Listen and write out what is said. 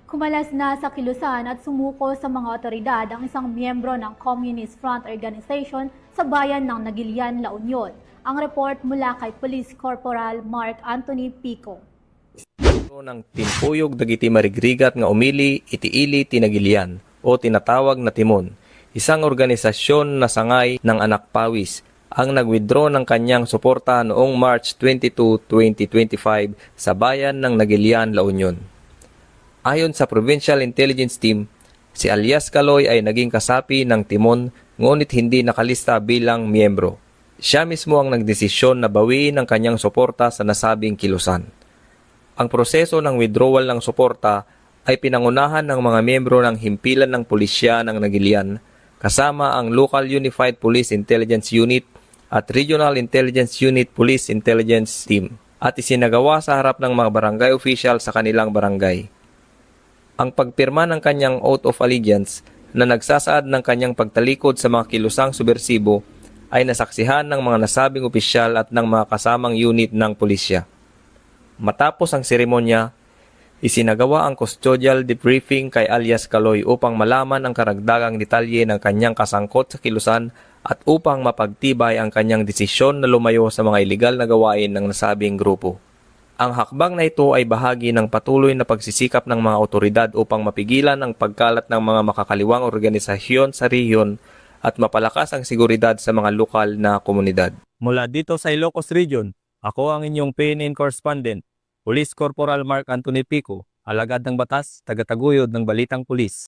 Kumalas na sa kilusan at sumuko sa mga otoridad ang isang miyembro ng Communist Front Organization sa bayan ng Nagilian, La Union. Ang report mula kay Police Corporal Mark Anthony Pico. Ng Timpuyog dagiti marigrigat nga umili itiili tinagilian o tinatawag na Timon, isang organisasyon na sangay ng anak pawis ang nag-withdraw ng kanyang suporta noong March 22, 2025 sa bayan ng Nagilian, La Union. Ayon sa Provincial Intelligence Team, si alias Kaloy ay naging kasapi ng Timon ngunit hindi nakalista bilang miyembro. Siya mismo ang nagdesisyon na bawiin ang kanyang suporta sa nasabing kilusan. Ang proseso ng withdrawal ng suporta ay pinangunahan ng mga miyembro ng himpilan ng pulisya ng Nagilian kasama ang Local Unified Police Intelligence Unit at Regional Intelligence Unit Police Intelligence Team at isinagawa sa harap ng mga barangay official sa kanilang barangay. Ang pagpirma ng kanyang Oath of Allegiance na nagsasaad ng kanyang pagtalikod sa mga kilusang subversibo ay nasaksihan ng mga nasabing opisyal at ng mga kasamang unit ng pulisya. Matapos ang seremonya, isinagawa ang custodial debriefing kay alias Kaloy upang malaman ang karagdagang detalye ng kanyang kasangkot sa kilusan at upang mapagtibay ang kanyang desisyon na lumayo sa mga ilegal na gawain ng nasabing grupo. Ang hakbang na ito ay bahagi ng patuloy na pagsisikap ng mga otoridad upang mapigilan ang pagkalat ng mga makakaliwang organisasyon sa rehiyon at mapalakas ang seguridad sa mga lokal na komunidad. Mula dito sa Ilocos Region, ako ang inyong PNN correspondent, Police Corporal Mark Anthony Pico, alagad ng batas, tagataguyod ng Balitang Pulis.